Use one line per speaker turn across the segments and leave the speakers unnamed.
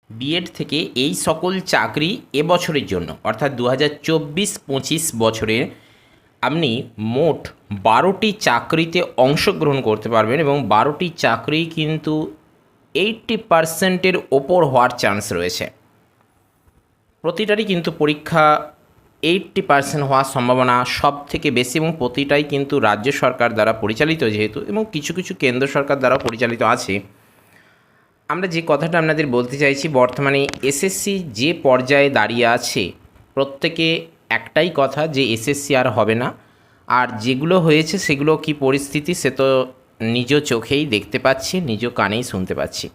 B Ed থেকে এই সকল চাকরি এবছরের জন্য অর্থাৎ 2024-25 বছরের আপনি মোট 12টি চাকরিতে অংশগ্রহণ করতে পারবেন এবং 12টি চাকরি কিন্তু 80%-এর ওপর হওয়ার চান্স রয়েছে। প্রতিটারই কিন্তু পরীক্ষা 80% হওয়ার সম্ভাবনা সব থেকে বেশি এবং প্রতিটাই কিন্তু রাজ্য সরকার দ্বারা পরিচালিত যেহেতু এবং কিছু কিছু কেন্দ্র সরকার দ্বারা পরিচালিত আছে। আমরা যে কথাটা আপনাদের বলতে চাইছি, বর্তমানে এসএসসি যে পর্যায়ে দাঁড়িয়ে আছে প্রত্যেকে একটাই কথা যে এসএসসি আর হবে না, আর যেগুলো হয়েছে সেগুলো কি পরিস্থিতি সে তো নিজ চোখেই দেখতে পাচ্ছি, নিজ কানেই শুনতে পাচ্ছি।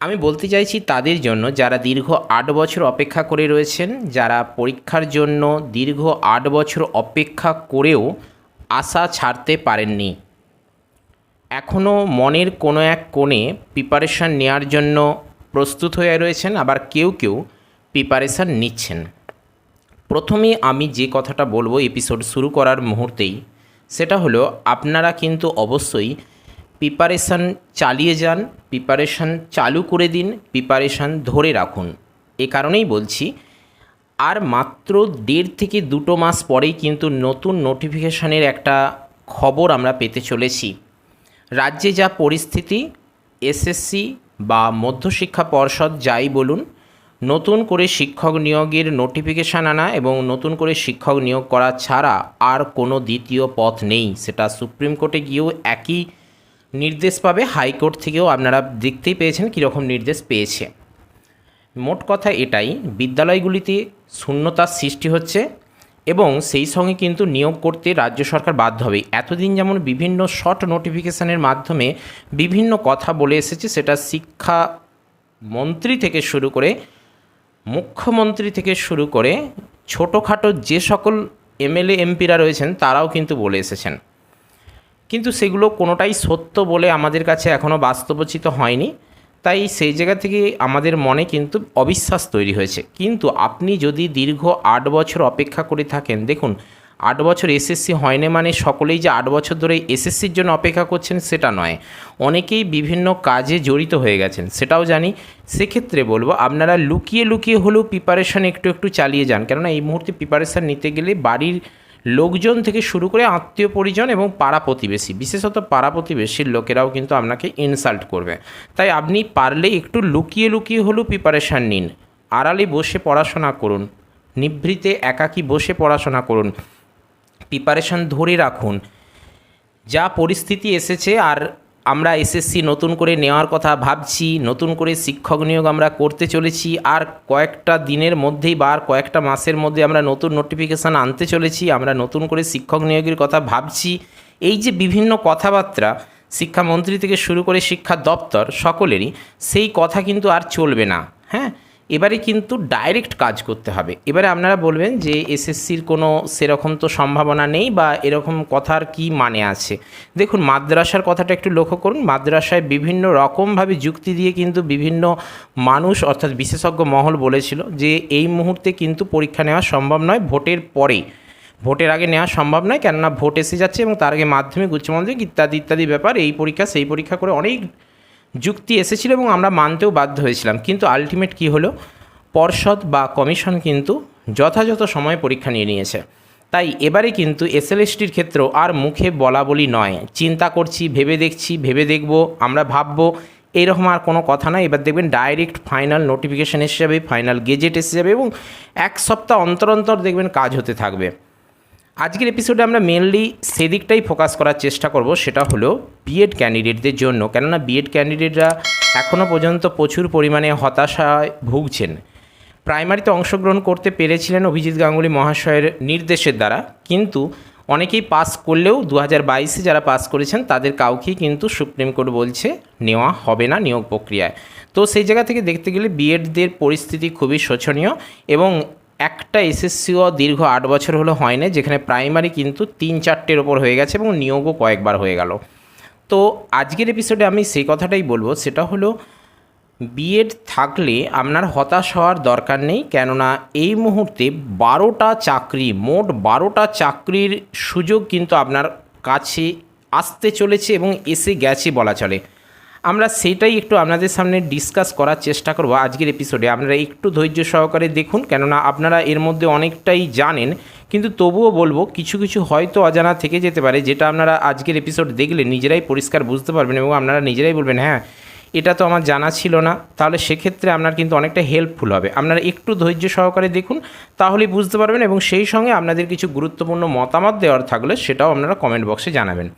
আমি বলতে চাইছি তাদের জন্য যারা দীর্ঘ 8 বছর অপেক্ষা করে রয়েছেন, যারা পরীক্ষার জন্য দীর্ঘ 8 বছর অপেক্ষা করেও আশা ছাড়তে পারেননি, এখনও মনের কোনো এক কোণে প্রিপারেশান নেওয়ার জন্য প্রস্তুত হয়ে রয়েছেন, আবার কেউ কেউ প্রিপারেশান নিচ্ছেন। প্রথমে আমি যে কথাটা বলবো এপিসোড শুরু করার মুহূর্তেই, সেটা হলো আপনারা কিন্তু অবশ্যই প্রিপারেশান চালিয়ে যান, প্রিপারেশান চালু করে দিন, প্রিপারেশান ধরে রাখুন। এ কারণেই বলছি, আর মাত্র 1.5 থেকে 2 মাস পরেই কিন্তু নতুন নোটিফিকেশানের একটা খবর আমরা পেতে চলেছি। রাজ্যে যা পরিস্থিতি, এসএসসি বা মধ্যশিক্ষা পর্ষদ যাই বলুন, নতুন করে শিক্ষক নিয়োগের নোটিফিকেশান আনা এবং নতুন করে শিক্ষক নিয়োগ করা ছাড়া আর কোনো দ্বিতীয় পথ নেই। সেটা সুপ্রিম কোর্টে গিয়েও একই নির্দেশ পাবে, হাইকোর্ট থেকেও আপনারা দেখতেই পেয়েছেন কীরকম নির্দেশ পেয়েছে। মোট কথা এটাই, বিদ্যালয়গুলিতে শূন্যতার সৃষ্টি হচ্ছে এবং সেই সঙ্গে কিন্তু নিয়োগ করতে রাজ্য সরকার বাধ্য হবে। এতদিন যেমন বিভিন্ন শর্ট নোটিফিকেশানের মাধ্যমে বিভিন্ন কথা বলে এসেছে, সেটা শিক্ষা মন্ত্রী থেকে শুরু করে মুখ্যমন্ত্রী থেকে শুরু করে ছোটোখাটো যে সকল এমএলএ এমপিরা রয়েছেন তারাও কিন্তু বলে এসেছেন, কিন্তু সেগুলো কোনোটাই সত্য বলে আমাদের কাছে এখনও বাস্তবোচিত হয়নি। তাই সেই জায়গা থেকে আমাদের মনে কিন্তু অবিশ্বাস তৈরি হয়েছে। কিন্তু আপনি যদি দীর্ঘ 8 বছর অপেক্ষা করে থাকেন, দেখুন 8 বছর এসএসসি হয়নি মানে সকলেই যে 8 বছর ধরে এসএসসির জন্য অপেক্ষা করছেন সেটা নয়, অনেকেই বিভিন্ন কাজে জড়িত হয়ে গেছেন সেটাও জানি। সেক্ষেত্রে বলবো আপনারা লুকিয়ে লুকিয়ে হলেও প্রিপারেশান একটু একটু চালিয়ে যান, কেননা এই মুহূর্তে প্রিপারেশান নিতে গেলে বাড়ির লোকজন থেকে শুরু করে আত্মীয় পরিজন এবং পাড়া প্রতিবেশী, বিশেষত পাড়া প্রতিবেশীর লোকেরাও কিন্তু আপনাকে ইনসাল্ট করবে। তাই আপনি পারলে একটু লুকিয়ে লুকিয়ে হলেও প্রিপারেশান নিন, আড়ালে বসে পড়াশোনা করুন, নিভৃতে একাকী বসে পড়াশোনা করুন, প্রিপারেশান ধরে রাখুন। যা পরিস্থিতি এসেছে, আর আমরা এসএসসি নতুন করে নেওয়ার কথা ভাবছি, নতুন করে শিক্ষক নিয়োগ আমরা করতে চলেছি, আর কয়েকটা দিনের মধ্যেই বা আর কয়েকটা মাসের মধ্যে আমরা নতুন নোটিফিকেশান আনতে চলেছি, আমরা নতুন করে শিক্ষক নিয়োগের কথা ভাবছি। এই যে বিভিন্ন কথাবার্তা শিক্ষামন্ত্রী থেকে শুরু করে শিক্ষা দপ্তর সকলেরই, সেই কথা কিন্তু আর চলবে না। হ্যাঁ, এবারে কিন্তু ডাইরেক্ট কাজ করতে হবে। এবারে আপনারা বলবেন যে এসএসসির কোনো সেরকম তো সম্ভাবনা নেই বা এরকম কথার কি মানে আছে। দেখুন, মাদ্রাসার কথাটা একটু লক্ষ্য করুন। মাদ্রাসায় বিভিন্ন রকমভাবে যুক্তি দিয়ে কিন্তু বিভিন্ন মানুষ অর্থাৎ বিশেষজ্ঞ মহল বলেছিল যে এই মুহূর্তে কিন্তু পরীক্ষা নেওয়া সম্ভব নয়, ভোটের পরে, ভোটের আগে নেওয়া সম্ভব নয়, কেননা ভোট এসে যাচ্ছে এবং তার আগে মাধ্যমিক উচ্চ মাধ্যমিক ইত্যাদি ইত্যাদি ব্যাপার, এই পরীক্ষা সেই পরীক্ষা করে অনেক যুক্তি এসেছিল এবং আমরা মানতেও বাধ্য হয়েছিলাম। কিন্তু আলটিমেট কী হলো, পর্ষদ বা কমিশন কিন্তু যথাযথ সময়ে পরীক্ষা নিয়ে নিয়েছে। তাই এবারে কিন্তু এসএলএসটির ক্ষেত্রেও আর মুখে বলা বলি নয়, চিন্তা করছি, ভেবে দেখছি, ভেবে দেখব, আমরা ভাববো, এইরকম আর কোনো কথা নয়। এবার দেখবেন ডাইরেক্ট ফাইনাল নোটিফিকেশান এসে যাবে, ফাইনাল গেজেট এসে যাবে এবং 1 সপ্তাহ অন্তর অন্তর দেখবেন কাজ হতে থাকবে। আজকের এপিসোডে আমরা মেনলি সেদিকটাই ফোকাস করার চেষ্টা করব, সেটা হলো বিএড ক্যান্ডিডেটদের জন্য, কেননা বিএড ক্যান্ডিডেটরা এখনও পর্যন্ত প্রচুর পরিমাণে হতাশায় ভুগছেন। প্রাইমারিতে অংশগ্রহণ করতে পেরেছিলেন অভিজিৎ গাঙ্গুলি মহাশয়ের নির্দেশের দ্বারা, কিন্তু অনেকেই পাস করলেও 2022-এ যারা পাস করেছেন তাদের কাউকেই কিন্তু সুপ্রিম কোর্ট বলছে নেওয়া হবে না নিয়োগ প্রক্রিয়ায়। তো সেই জায়গা থেকে দেখতে গেলে বিএডদের পরিস্থিতি খুবই শোচনীয় এবং একটা এসএসসিও দীর্ঘ 8 বছর হলো হয় না, যেখানে প্রাইমারি কিন্তু 3-4টের ওপর হয়ে গেছে এবং নিয়োগও কয়েকবার হয়ে গেল। তো আজকের এপিসোডে আমি সেই কথাটাই বলবো, সেটা হলো বিএড থাকলে আপনার হতাশ হওয়ার দরকার নেই, কেননা এই মুহূর্তে 12টা চাকরি, মোট 12টা চাকরির সুযোগ কিন্তু আপনার কাছে আসতে চলেছে এবং এসে গেছে বলা চলে। আমরা সেটাই একটু আপনাদের সামনে ডিসকাস করার চেষ্টা করব আজকের এপিসোডে। আপনারা একটু ধৈর্য সহকারে দেখুন, কেননা আপনারা এর মধ্যে অনেকটাই জানেন, কিন্তু তবুও বলবো কিছু কিছু হয়তো অজানা থেকে যেতে পারে, যেটা আপনারা আজকের এপিসোড দেখলে নিজেরাই পরিষ্কার বুঝতে পারবেন এবং আপনারা নিজেরাই বলবেন হ্যাঁ এটা তো আমার জানা ছিল না। তাহলে সেক্ষেত্রে আপনার কিন্তু অনেকটা হেল্পফুল হবে। আপনারা একটু ধৈর্য সহকারে দেখুন, তাহলেই বুঝতে পারবেন, এবং সেই সঙ্গে আপনাদের কিছু গুরুত্বপূর্ণ মতামত দেওয়ার থাকলে সেটাও আপনারা কমেন্ট বক্সে জানাবেন।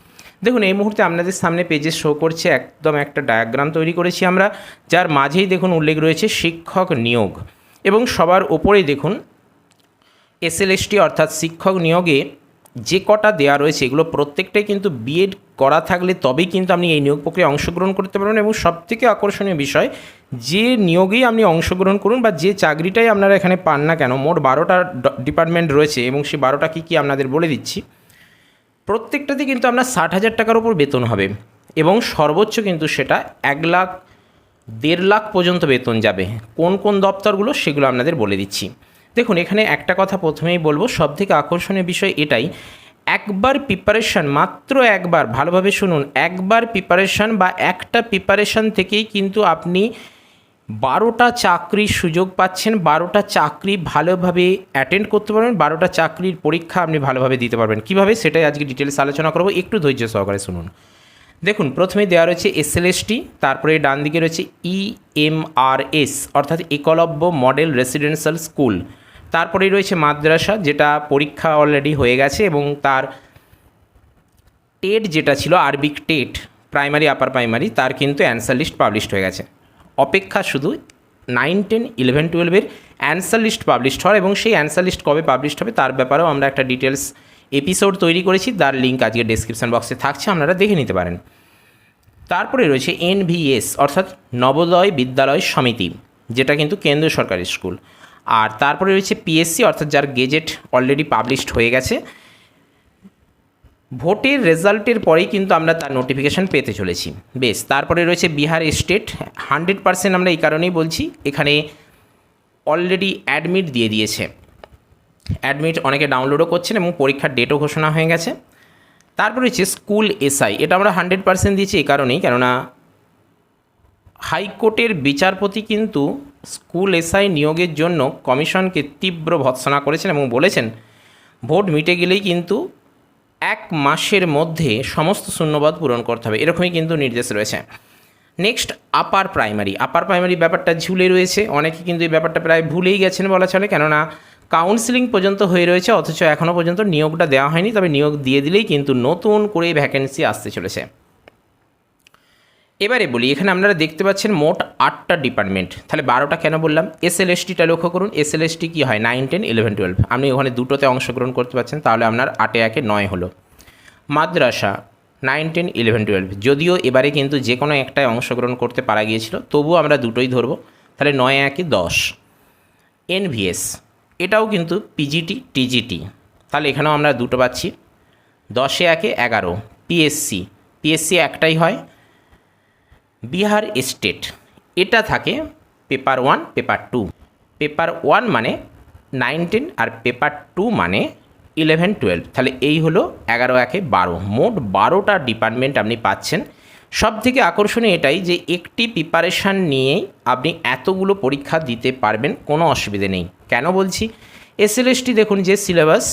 দেখুন এই মুহূর্তে আপনাদের সামনে পেজে শো করছে একদম একটা ডায়াগ্রাম তৈরি করেছি আমরা, যার মাঝেই দেখুন উল্লেখ রয়েছে শিক্ষক নিয়োগ, এবং সবার ওপরেই দেখুন এসএলএসটি অর্থাৎ শিক্ষক নিয়োগে যে কটা দেওয়া রয়েছে এগুলো প্রত্যেকটাই কিন্তু বিএড করা থাকলে তবেই কিন্তু আপনি এই নিয়োগ প্রক্রিয়ায় অংশগ্রহণ করতে পারবেন। এবং সবথেকে আকর্ষণীয় বিষয়, যে নিয়োগেই আপনি অংশগ্রহণ করুন বা যে চাকরিটাই আপনারা এখানে পান না কেন, মোট 12টা ডিপার্টমেন্ট রয়েছে এবং সেই 12টা কী কী আপনাদের বলে দিচ্ছি। প্রত্যেকটাতে কিন্তু আপনার 60,000 টাকার উপর বেতন হবে, এবং সর্বোচ্চ কিন্তু সেটা 1 লাখ 1.5 লাখ পর্যন্ত বেতন যাবে। কোন কোন দপ্তরগুলো সেগুলো আপনাদের বলে দিচ্ছি। দেখুন এখানে একটা কথা প্রথমেই বলবো, সবথেকে আকর্ষণীয় বিষয় এটাই, একবার প্রিপারেশান, মাত্র একবার, ভালোভাবে শুনুন, একবার প্রিপারেশান বা একটা প্রিপারেশান থেকেই কিন্তু আপনি 12টা চাকরির সুযোগ পাচ্ছেন। 12টা চাকরি ভালোভাবে অ্যাটেন্ড করতে পারবেন, 12টা চাকরির পরীক্ষা আপনি ভালোভাবে দিতে পারবেন। কীভাবে সেটাই আজকে ডিটেলস আলোচনা করবো, একটু ধৈর্য সহকারে শুনুন। দেখুন প্রথমেই দেওয়া রয়েছে এসএলএসটি, তারপরে ডান দিকে রয়েছে ইএমআরএস অর্থাৎ একলব্য মডেল রেসিডেন্সিয়াল স্কুল, তারপরেই রয়েছে মাদ্রাসা যেটা পরীক্ষা অলরেডি হয়ে গেছে, এবং তার টেট যেটা ছিল Arabic TET primary upper primary, তার কিন্তু অ্যান্সার লিস্ট পাবলিশড হয়ে গেছে। অপেক্ষা শুধু 9, 10, 11, 12-এর অ্যান্সার লিস্ট পাবলিশড হওয়ার, এবং সেই অ্যান্সার লিস্ট কবে পাবলিশড হবে তার ব্যাপারেও আমরা একটা ডিটেলস এপিসোড তৈরি করেছি, তার লিঙ্ক আজকে ডেসক্রিপশন বক্সে থাকছে, আপনারা দেখে নিতে পারেন। তারপরে রয়েছে এনভিএস অর্থাৎ নবোদয় বিদ্যালয় সমিতি, যেটা কিন্তু কেন্দ্র সরকারি স্কুল। আর তারপরে রয়েছে পিএসসি অর্থাৎ যার গেজেট অলরেডি পাবলিশড হয়ে গেছে, ভোটের রেজাল্টের পরেই কিন্তু আমরা তার নোটিফিকেশান পেতে চলেছি। বেশ, তারপরে রয়েছে বিহার স্টেট, 100% আমরা এই কারণেই বলছি, এখানে অলরেডি অ্যাডমিট দিয়ে দিয়েছে, অ্যাডমিট অনেকে ডাউনলোডও করছেন এবং পরীক্ষার ডেটও ঘোষণা হয়ে গেছে। তারপরে রয়েছে স্কুল এসআই, এটা আমরা 100% দিয়েছি এই কারণেই, কেননা হাইকোর্টের বিচারপতি কিন্তু স্কুল এসআই নিয়োগের জন্য কমিশনকে তীব্র ভৎসনা করেছেন এবং বলেছেন ভোট মিটে গেলেই কিন্তু 1 মাসের মধ্যে সমস্ত শূন্যপদ পূরণ করতে হবে, এরকমই কিন্তু নির্দেশ রয়েছে। নেক্সট আপার প্রাইমারি ব্যাপারটা ঝুলে রয়েছে, অনেকে কিন্তু এই ব্যাপারটা প্রায় ভুলেই গেছেন বলা চলে, কেননা কাউন্সিলিং পর্যন্ত হয়ে রয়েছে, অথচ এখনও পর্যন্ত নিয়োগটা দেওয়া হয়নি। তবে নিয়োগ দিয়ে দিলেই কিন্তু নতুন করে ভ্যাকেন্সি আসতে চলেছে। এবারে বলি, এখানে আপনারা দেখতে পাচ্ছেন মোট 8টা ডিপার্টমেন্ট, তাহলে 12টা কেন বললাম? এসএলএসটিটা লক্ষ্য করুন, এসএলএসটি কী হয় 9, 10, 11, 12, আপনি ওখানে দুটোতে অংশগ্রহণ করতে পারছেন, তাহলে আপনার 8 একে 9 হলো। মাদ্রাসা 9, 10, 11, 12, যদিও এবারে কিন্তু যে কোনো একটায় অংশগ্রহণ করতে পারা গিয়েছিল, তবুও আমরা দুটোই ধরবো, তাহলে 9 একে 10। এনভিএস এটাও কিন্তু পিজিটি টিজিটি, তাহলে এখানেও আমরা দুটো পাচ্ছি, 10 একে 11। পিএসসি একটাই হয়। বিহার স্টেট, এটা থাকে পেপার 1 পেপার 2, পেপার 1 মানে 9, 10 আর পেপার 2 মানে 11, 12, তাহলে এই হলো 11 একে 12, মোট 12টা ডিপার্টমেন্ট আপনি পাচ্ছেন। সব থেকে আকর্ষণীয় এটাই যে একটি প্রিপারেশান নিয়েই আপনি এতগুলো পরীক্ষা দিতে পারবেন, কোনো অসুবিধে নেই। কেন বলছি? এসএলএসটি দেখুন যে সিলেবাস,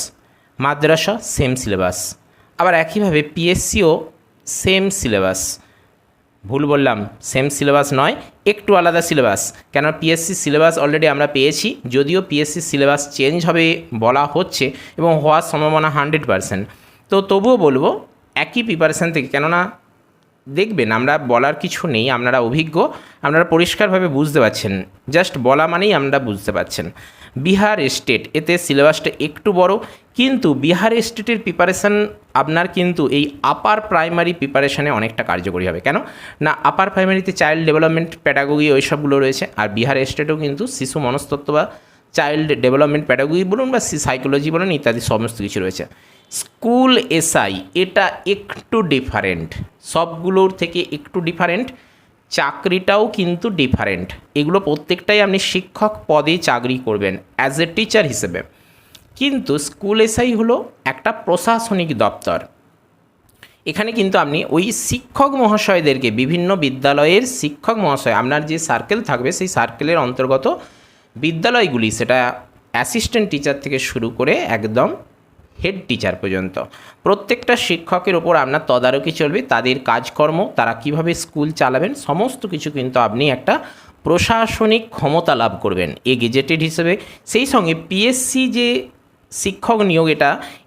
মাদ্রাসা সেম সিলেবাস, আবার একইভাবে পিএসসিও সেম সিলেবাস, ভুল বললাম, সেম সিলেবাস নয়, একটু আলাদা সিলেবাস, কেন পিএসসি সিলেবাস অলরেডি আমরা পেয়েছি, যদিও পিএসসি সিলেবাস চেঞ্জ হবে বলা হচ্ছে এবং হওয়ার সম্ভাবনা 100%, তো তবুও বলবো একই প্রিপারেশান থেকে, কেননা দেখবেন আমরা বলার কিছু নেই, আপনারা অভিজ্ঞ, আপনারা পরিষ্কারভাবে বুঝতে পারছেন, জাস্ট বলা মানেই আপনারা বুঝতে পারছেন। বিহার স্টেট, এতে সিলেবাসটা একটু বড়, কিন্তু বিহার স্টেটের প্রিপারেশান আপনার কিন্তু এই আপার প্রাইমারি প্রিপারেশানে অনেকটা কার্যকরী হবে। কেন না, আপার প্রাইমারিতে চাইল্ড ডেভেলপমেন্ট প্যাডাগোগি ওই সবগুলো রয়েছে, আর বিহার স্টেটেও কিন্তু শিশু মনস্তত্ত্ব বা চাইল্ড ডেভেলপমেন্ট প্যাডাগোগি বলুন বা সাইকোলজি বলুন ইত্যাদি সমস্ত কিছু রয়েছে। স্কুল এসআই এটা একটু ডিফারেন্ট, সবগুলোর থেকে একটু ডিফারেন্ট, চাকরিটাও কিন্তু ডিফারেন্ট। এগুলো প্রত্যেকটাই আপনি শিক্ষক পদে চাকরি করবেন অ্যাজ এ টিচার হিসেবে, কিন্তু স্কুল এসআই হলো একটা প্রশাসনিক দপ্তর, এখানে কিন্তু আপনি ওই শিক্ষক মহাশয়দেরকে, বিভিন্ন বিদ্যালয়ের শিক্ষক মহাশয়, আপনার যে সার্কেল থাকবে সেই সার্কেলের অন্তর্গত বিদ্যালয়গুলি, সেটা অ্যাসিস্ট্যান্ট টিচার থেকে শুরু করে একদম হেড টিচার পর্যন্ত প্রত্যেকটা শিক্ষকের ওপর আপনার তদারকি চলবে। তাদের কাজকর্ম, তারা কিভাবে স্কুল চালাবেন, সমস্ত কিছু কিন্তু আপনি একটা প্রশাসনিক ক্ষমতা লাভ করবেন এ গেজেটেড হিসেবে। সেই সঙ্গে পিএসসি যে শিক্ষক নিয়োগ,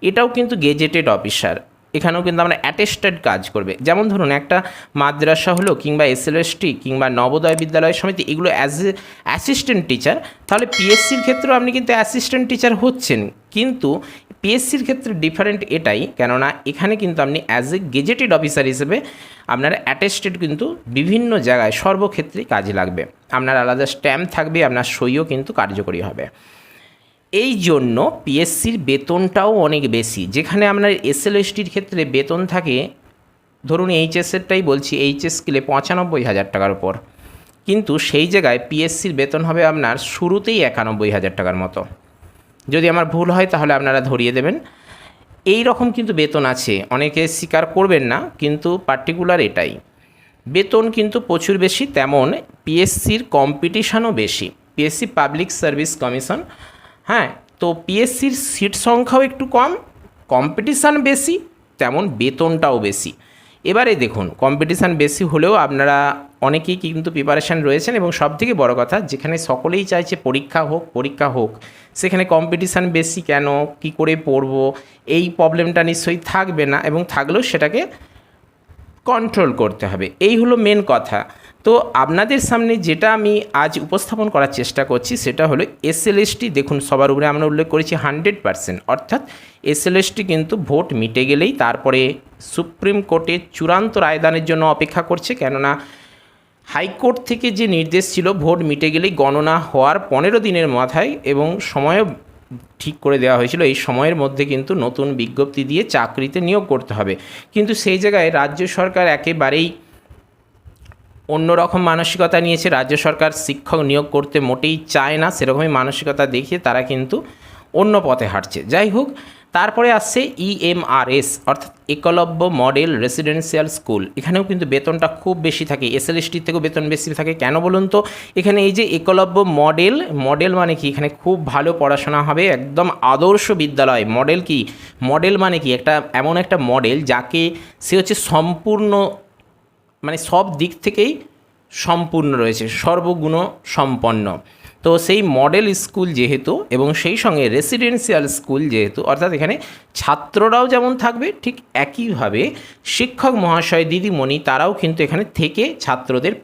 এটাও কিন্তু গেজেটেড অফিসার। এখানেও কিন্তু আমরা অ্যাটেস্টেড কাজ করবে। যেমন ধরুন একটা মাদ্রাসা হলো, কিংবা এসএলএসটি, কিংবা নবোদয় বিদ্যালয় সমিতি, এগুলো অ্যাজ এ অ্যাসিস্ট্যান্ট টিচার। তাহলে পিএসসির ক্ষেত্রেও আপনি কিন্তু অ্যাসিস্ট্যান্ট টিচার হচ্ছেন, কিন্তু পিএসসির ক্ষেত্রে ডিফারেন্ট এটাই, কেননা এখানে কিন্তু আপনি অ্যাজ এ গেজেটেড অফিসার হিসেবে আপনার অ্যাটেস্টেড কিন্তু বিভিন্ন জায়গায় সর্বক্ষেত্রেই কাজে লাগবে। আপনার আলাদা স্ট্যাম্প থাকবে, আপনার সইও কিন্তু কার্যকরী হবে। এই জন্য পিএসসির বেতনটাও অনেক বেশি। যেখানে আপনার এসএলএসটির ক্ষেত্রে বেতন থাকে, ধরুন এইচএসেরটাই বলছি, এইচএস স্কেলে 95,000 টাকার উপর, কিন্তু সেই জায়গায় পিএসসির বেতন হবে আপনার শুরুতেই 91,000 টাকার মতো। যদি আমার ভুল হয় তাহলে আপনারা ধরিয়ে দেবেন। এই রকম কিন্তু বেতন আছে, অনেকে স্বীকার করবেন না, কিন্তু পার্টিকুলার এটাই। বেতন কিন্তু প্রচুর বেশি, তেমন পিএসসির কম্পিটিশানও বেশি। পিএসসি পাবলিক সার্ভিস কমিশন, হ্যাঁ, তো পিএসসির সিট সংখ্যাও একটু কম, কম্পিটিশান বেশি, তেমন বেতনটাও বেশি। এবারে দেখুন, কম্পিটিশান বেশি হলেও আপনারা অনেকেই কিন্তু প্রিপারেশান রয়েছেন, এবং সবথেকে বড় কথা, যেখানে সকলেই চাইছে পরীক্ষা হোক, সেখানে কম্পিটিশান বেশি কেন, কি করে পড়বো, এই প্রবলেমটা নিশ্চয়ই থাকবে না, এবং থাকলেও সেটাকে কন্ট্রোল করতে হবে। এই হলো মেন কথা। তো আপনাদের সামনে যেটা আমি আজ উপস্থাপন করার চেষ্টা করছি সেটা হলো এসএলএসটি। দেখুন, সবার উপরে আমরা উল্লেখ করেছি 100%, অর্থাৎ এসএলএসটি কিন্তু ভোট মিটে গেলেই তারপরে সুপ্রিম কোর্টে চূড়ান্ত রায়দানের জন্য অপেক্ষা করছে, কেননা হাইকোর্ট থেকে যে নির্দেশ ছিল ভোট মিটে গেলেই গণনা হওয়ার 15 দিনের মাথায়, এবং সময়ও ঠিক করে দেওয়া হয়েছিল, এই সময়ের মধ্যে কিন্তু নতুন বিজ্ঞপ্তি দিয়ে চাকরিতে নিয়োগ করতে হবে। কিন্তু সেই জায়গায় রাজ্য সরকার একেবারেই অন্যরকম মানসিকতা নিয়েছে। রাজ্য সরকার শিক্ষক নিয়োগ করতে মোটেই চায় না, সেরকমই মানসিকতা দেখিয়ে তারা কিন্তু অন্য পথে হাঁটছে। যাই হোক, তারপরে আসছে ইএমআরএস, অর্থাৎ একলব্য মডেল রেসিডেন্সিয়াল স্কুল। এখানেও কিন্তু বেতনটা খুব বেশি থাকে, এসএলএসটির থেকেও বেতন বেশি থাকে। কেন বলুন তো? এখানে এই যে একলব্য মডেল মানে কি, এখানে খুব ভালো পড়াশোনা হবে, একদম আদর্শ বিদ্যালয়। মডেল কি, মডেল মানে কি, এমন একটা মডেল যাকে সে হচ্ছে সম্পূর্ণ, মানে সব দিক থেকেই সম্পূর্ণ রয়েছে, সর্বগুণ সম্পন্ন। তো সেই মডেল স্কুল যেহেতু, এবং সেই সঙ্গে রেসিডেন্সিয়াল স্কুল যেহেতু, অর্থাৎ এখানে ছাত্ররাও যেমন থাকবে, ঠিক একইভাবে শিক্ষক মহাশয় দিদিমণি তারাও কিন্তু এখানে থেকে ছাত্রদের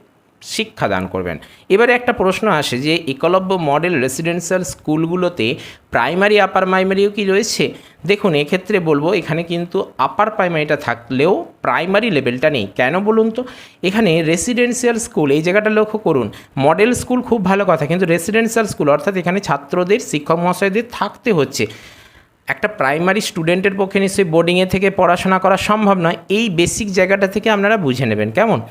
শিক্ষাদান করবেন। এবারে একটা প্রশ্ন আসে যে একলব্য মডেল রেসিডেন্সিয়াল স্কুলগুলোতে প্রাইমারি আপার প্রাইমারিও কি রয়েছে? দেখুন, এক্ষেত্রে বলবো এখানে কিন্তু আপার প্রাইমারিটা থাকলেও প্রাইমারি লেভেলটা নেই। কেন বলুন তো? এখানে রেসিডেন্সিয়াল স্কুল, এই জায়গাটা লক্ষ্য করুন, মডেল স্কুল খুব ভালো কথা, কিন্তু রেসিডেন্সিয়াল স্কুল অর্থাৎ এখানে ছাত্রদের, শিক্ষক মহাশয়দের থাকতে হচ্ছে। একটা প্রাইমারি স্টুডেন্টের পক্ষে নিশ্চয়ই বোর্ডিংয়ে থেকে পড়াশোনা করা সম্ভব নয়। এই বেসিক জায়গাটা থেকে আপনারা বুঝে নেবেন, কেমন?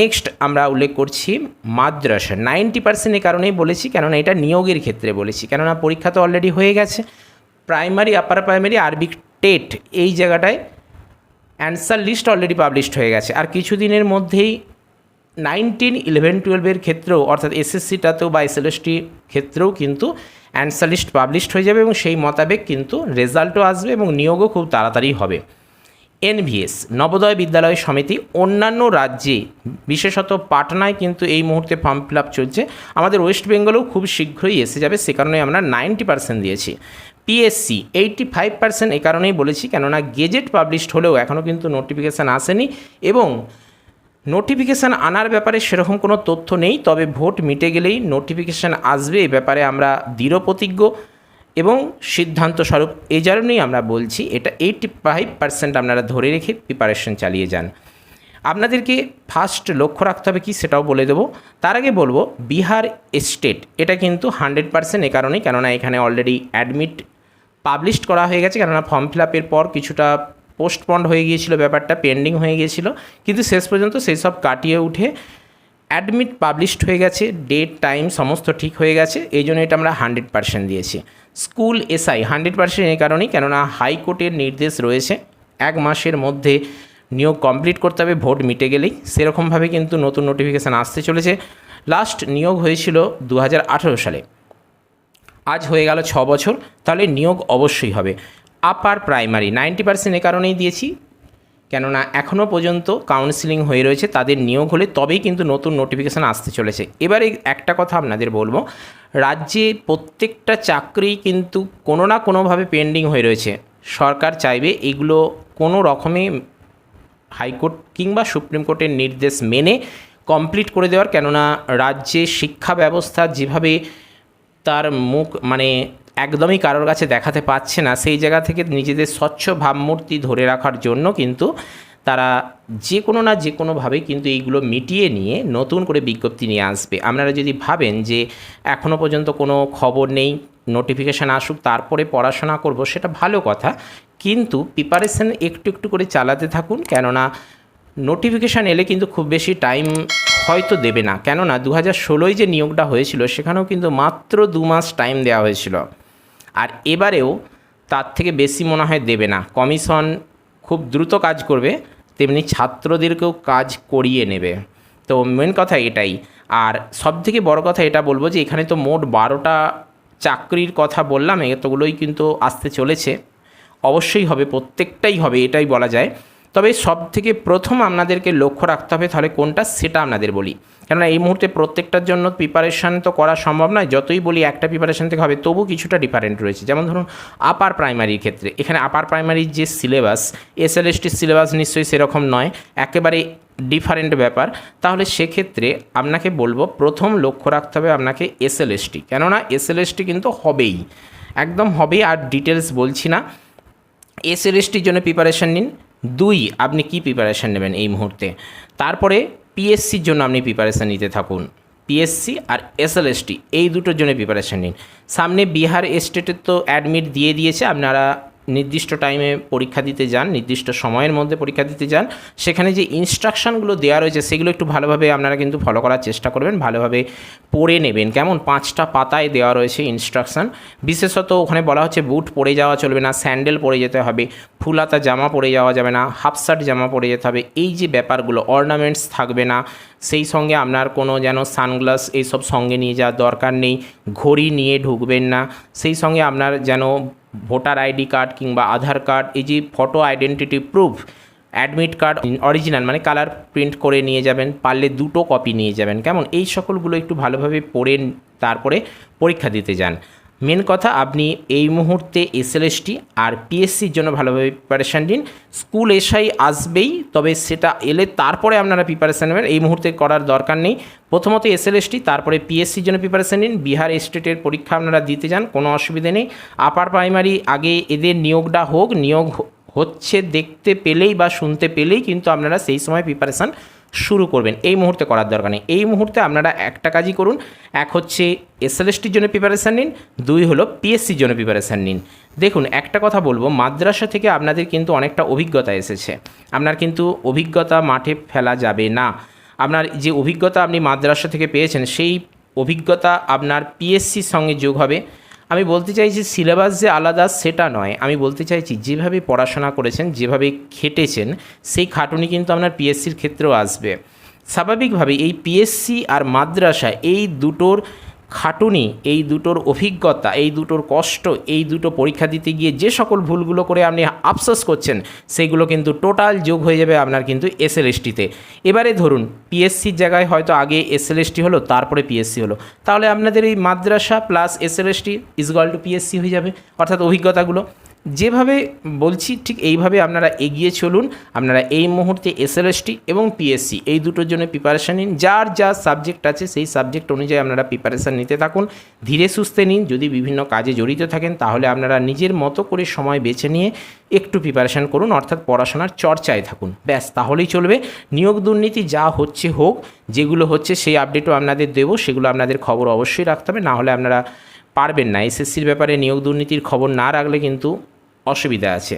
নেক্সট আমরা উল্লেখ করছি মাদ্রাসা। 90% এই কারণেই বলেছি, কেননা এটা নিয়োগের ক্ষেত্রে বলেছি, কেননা পরীক্ষা তো অলরেডি হয়ে গেছে। প্রাইমারি আপার প্রাইমারি আরবি টেট, এই জায়গাটায় অ্যান্সার লিস্ট অলরেডি পাবলিশড হয়ে গেছে, আর কিছুদিনের মধ্যেই 9, 10, 11, 12-এর ক্ষেত্রেও, অর্থাৎ এসএসসিটাতেও বা এসএলএসটি ক্ষেত্রেও কিন্তু অ্যান্সার লিস্ট পাবলিশড হয়ে যাবে, এবং সেই মোতাবেক কিন্তু রেজাল্টও আসবে এবং নিয়োগও খুব তাড়াতাড়ি হবে। এনভিএস, নবোদয় বিদ্যালয় সমিতি, অন্যান্য রাজ্যে বিশেষত পাটনায় কিন্তু এই মুহূর্তে ফর্ম ফিল আপ চলছে, আমাদের ওয়েস্ট বেঙ্গলেও খুব শীঘ্রই এসে যাবে, সে কারণে আমরা 90% দিয়েছি। পিএসসি 85%, এই কারণেই বলেছি, কেননা গেজেট পাবলিশড হলেও এখনও কিন্তু নোটিফিকেশান আসেনি, এবং নোটিফিকেশান আনার ব্যাপারে সেরকম কোনো তথ্য নেই, তবে ভোট মিটে গেলেই নোটিফিকেশান আসবে, এ ব্যাপারে আমরা দৃঢ় প্রতিজ্ঞ এবং সিদ্ধান্ত স্বরূপ। এই জন্যই আমরা বলছি এটা 85% আপনারা ধরে রেখে প্রিপারেশন চালিয়ে যান। আপনাদেরকে ফার্স্ট লক্ষ্য রাখতে হবে কি, সেটাও বলে দেবো। তার আগে বলবো বিহার স্টেট, এটা কিন্তু 100% এ কারণেই, কেননা এখানে অলরেডি অ্যাডমিট পাবলিশড করা হয়ে গেছে, কেননা ফর্ম ফিল আপের পর কিছুটা পোস্টপন্ড হয়ে গিয়েছিল, ব্যাপারটা পেন্ডিং হয়ে গিয়েছিল, কিন্তু শেষ পর্যন্ত সেই সব কাটিয়ে উঠে অ্যাডমিট পাবলিশড হয়ে গেছে, ডেট টাইম সমস্ত ঠিক হয়ে গেছে, এই জন্য এটা আমরা 100% দিয়েছি। স্কুল এসআই 100% এই কারণেই, কেননা হাইকোর্টের নির্দেশ রয়েছে 1 মাসের মধ্যে নিয়োগ কমপ্লিট করতে হবে ভোট মিটে গেলেই। সেরকমভাবে কিন্তু নতুন নোটিফিকেশান আসতে চলেছে। লাস্ট নিয়োগ হয়েছিল 2018 সালে, আজ হয়ে গেল 6 বছর, তাহলে নিয়োগ অবশ্যই হবে। আপার প্রাইমারি 90% এ কারণেই দিয়েছি, কেননা এখনও পর্যন্ত কাউন্সিলিং হয়ে রয়েছে, তাদের নিয়োগ হলে তবেই কিন্তু নতুন নোটিফিকেশান আসতে চলেছে। এবারে একটা কথা আপনাদের বলবো, রাজ্যে প্রত্যেকটা চাকরি কিন্তু কোনো না কোনোভাবে পেন্ডিং হয়ে রয়েছে। সরকার চাইবে এগুলো কোনো রকমে হাইকোর্ট কিংবা সুপ্রিম কোর্টের নির্দেশ মেনে কমপ্লিট করে দেওয়ার, কেননা রাজ্যে শিক্ষা ব্যবস্থা যেভাবে তার মুখ একদমই কারোর কাছে দেখাতে পাচ্ছে না, সেই জায়গা থেকে নিজেদের স্বচ্ছ ভাবমূর্তি ধরে রাখার জন্য কিন্তু তারা যে কোনো না যে কোনোভাবে কিন্তু এইগুলো মিটিয়ে নিয়ে নতুন করে বিজ্ঞপ্তি নিয়ে আসবে। আপনারা যদি ভাবেন যে এখনও পর্যন্ত কোনো খবর নেই, নোটিফিকেশান আসুক তারপরে পড়াশোনা করব, সেটা ভালো কথা, কিন্তু প্রিপারেশান একটু একটু করে চালাতে থাকুন, কেননা নোটিফিকেশান এলে কিন্তু খুব বেশি টাইম হয়তো দেবে না। কেননা 2016 যে নিয়োগটা হয়েছিল সেখানেও কিন্তু মাত্র 2 মাস টাইম দেওয়া হয়েছিল, আর এবারেও তার থেকে বেশি মনে হয় দেবে না। কমিশন খুব দ্রুত কাজ করবে, তেমনি ছাত্রদেরকেও কাজ করিয়ে নেবে। তো মেন কথা এটাই। আর সবথেকে বড় কথা এটা বলবো যে এখানে তো মোট 12টা চাকরির কথা বললাম, এতগুলোই কিন্তু আসতে চলেছে, অবশ্যই হবে, প্রত্যেকটাই হবে এটাই বলা যায়। তবে সব থেকে প্রথম আপনাদেরকে লক্ষ্য রাখতে হবে তাহলে কোনটা, সেটা আপনাদের বলি, কেননা এই মুহূর্তে প্রত্যেকটার জন্য প্রিপারেশান তো করা সম্ভব নয়। যতই বলি একটা প্রিপারেশান থেকে হবে, তবু কিছুটা ডিফারেন্ট রয়েছে। যেমন ধরুন আপার প্রাইমারির ক্ষেত্রে, এখানে আপার প্রাইমারির যে সিলেবাস, এসএলএসটির সিলেবাস নিশ্চয়ই সেরকম নয়, একেবারে ডিফারেন্ট ব্যাপার। তাহলে সেক্ষেত্রে আপনাকে বলবো প্রথম লক্ষ্য রাখতে হবে আপনাকে এসএলএসটি, কেননা এসএলএসটি কিন্তু হবেই, একদম হবেই, আর ডিটেলস বলছি না। এসএলএসটির জন্য প্রিপারেশান নিন। 2, আপনি কি প্রিপারেশান নেবেন এই মুহূর্তে। তারপরে পিএসসির জন্য আপনি প্রিপারেশান নিতে থাকুন, পিএসসি আর এসএলএসটি এই দুটোর জন্য প্রিপারেশান নিন। সামনে বিহার স্টেটের তো অ্যাডমিট দিয়ে দিয়েছে, আপনারা নির্দিষ্ট টাইমে পরীক্ষা দিতে যান, নির্দিষ্ট সময়ের মধ্যে পরীক্ষা দিতে যান। সেখানে যে ইনস্ট্রাকশানগুলো দেওয়া রয়েছে সেগুলো একটু ভালোভাবে আপনারা কিন্তু ফলো করার চেষ্টা করবেন, ভালোভাবে পড়ে নেবেন। কেমন 5টা পাতায় দেওয়া রয়েছে ইনস্ট্রাকশান। বিশেষত ওখানে বলা হচ্ছে বুট পরে যাওয়া চলবে না, স্যান্ডেল পরে যেতে হবে, ফুলাতা জামা পরে যাওয়া যাবে না, হাফ শার্ট জামা পরে যেতে হবে, এই যে ব্যাপারগুলো, অর্নামেন্টস থাকবে না, সেই সঙ্গে আপনার কোনো যেন সানগ্লাস এইসব সঙ্গে নিয়ে যাওয়ার দরকার নেই, ঘড়ি নিয়ে ঢুকবেন না, সেই সঙ্গে আপনার যেন ভোটার আইডি কার্ড কিংবা আধার কার্ড, এই যে photo identity proof, admit card original colour print করে নিয়ে যাবেন, পারলে 2টো কপি নিয়ে যাবেন। কেমন এই সকলগুলো একটু ভালোভাবে পড়ে তারপরে পরীক্ষা দিতে যান। মেন কথা, আপনি এই মুহূর্তে এসএলএসটি আর পিএসসির জন্য ভালোভাবে প্রিপারেশান নিন। স্কুল এসআই আসবেই, তবে সেটা এলে তারপরে আপনারা প্রিপারেশান নেবেন, এই মুহূর্তে করার দরকার নেই। প্রথমত এসএলএসটি, তারপরে পিএসসির জন্য প্রিপারেশান নিন। বিহার স্টেটের পরীক্ষা আপনারা দিতে যান, কোনো অসুবিধে নেই। আপার প্রাইমারি আগে এদের নিয়োগটা হোক, নিয়োগ হচ্ছে দেখতে পেলেই বা শুনতে পেলেই কিন্তু আপনারা সেই সময় প্রিপারেশান শুরু করবেন, এই মুহূর্তে করার দরকার নেই। এই মুহূর্তে আপনারা একটা কাজই করুন, এক হচ্ছে এসএলএসটির জন্য প্রিপারেশান নিন, 2 হলো পিএসসির জন্য প্রিপারেশান নিন। দেখুন একটা কথা বলবো, মাদ্রাসা থেকে আপনাদের কিন্তু অনেকটা অভিজ্ঞতা এসেছে, আপনার কিন্তু অভিজ্ঞতা মাঠে ফেলা যাবে না। আপনার যে অভিজ্ঞতা আপনি মাদ্রাসা থেকে পেয়েছেন, সেই অভিজ্ঞতা আপনার পিএসসির সঙ্গে যোগ হবে। আমি বলতে চাইছি সিলেবাস যে আলাদা সেটা নয়, আমি বলতে চাইছি যেভাবে পড়াশোনা করেছেন, যেভাবে খেটেছেন, সেই খাটুনি কিন্তু আপনার পিএসসির ক্ষেত্রেও আসবে। স্বাভাবিকভাবে এই পিএসসি আর মাদ্রাসা এই দুটোর খাটুনি, এই দুটোর অভিজ্ঞতা, এই দুটোর কষ্ট, এই দুটো পরীক্ষা দিতে গিয়ে যে সকল ভুলগুলো করে আপনি আফসোস করছেন, সেইগুলো কিন্তু টোটাল যোগ হয়ে যাবে আপনার কিন্তু এসএলএসটিতে। এবারে ধরুন পিএসসির জায়গায় হয়তো আগে এসএলএসটি হলো, তারপরে পিএসসি হলো, তাহলে আপনাদের এই মাদ্রাসা plus SLST is equal to PSC হয়ে যাবে, অর্থাৎ অভিজ্ঞতাগুলো। যেভাবে বলছি ঠিক এইভাবে আপনারা এগিয়ে চলুন। আপনারা এই মুহূর্তে এসএলএসটি এবং পিএসসি এই দুটোর জন্য প্রিপারেশান নিন, যার যা সাবজেক্ট আছে সেই সাবজেক্ট অনুযায়ী আপনারা প্রিপারেশান নিতে থাকুন, ধীরে সুস্থে নিন। যদি বিভিন্ন কাজে জড়িত থাকেন তাহলে আপনারা নিজের মতো করে সময় বেছে নিয়ে একটু প্রিপারেশান করুন, অর্থাৎ পড়াশোনার চর্চায় থাকুন, ব্যাস তাহলেই চলবে। নিয়োগ দুর্নীতি যা হচ্ছে হোক, যেগুলো হচ্ছে সেই আপডেটও আপনাদের দেবো, সেগুলো আপনাদের খবর অবশ্যই রাখতে হবে, না হলে আপনারা পারবেন না। এসএসসির ব্যাপারে নিয়োগ দুর্নীতির খবর না রাখলে কিন্তু অসুবিধা আছে।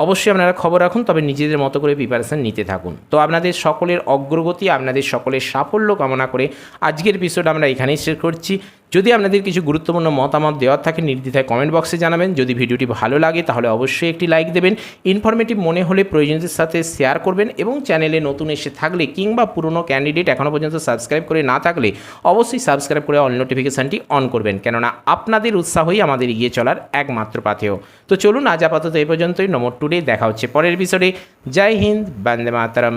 অবশ্যই আপনারা খবর রাখুন, তবে নিজেদের মতো করে প্রিপারেশান নিতে থাকুন। তো আপনাদের সকলের অগ্রগতি, আপনাদের সকলের সাফল্য কামনা করে আজকের এপিসোড আমরা এখানেই শেষ করছি। যদি আপনাদের কিছু গুরুত্বপূর্ণ মতামত দেওয়ার থাকে নির্দ্বিধায় কমেন্ট বক্সে জানাবেন। যদি ভিডিওটি ভালো লাগে তাহলে অবশ্যই একটি লাইক দেবেন, ইনফরমেটিভ মনে হলে প্রয়োজনদের সাথে শেয়ার করবেন এবং চ্যানেলে নতুন এসে থাকলে কিংবা পুরনো ক্যান্ডিডেট এখনও পর্যন্ত সাবস্ক্রাইব করে না থাকলে অবশ্যই সাবস্ক্রাইব করে অল নোটিফিকেশানটি অন করবেন, কেননা আপনাদের উৎসাহই আমাদের এগিয়ে চলার একমাত্র পাথেয়। তো চলুন আজ আপাতত এই পর্যন্তই। নমো টুডে, দেখা হচ্ছে পরের এপিসোডে। জয় হিন্দ, বন্দে মাতরম।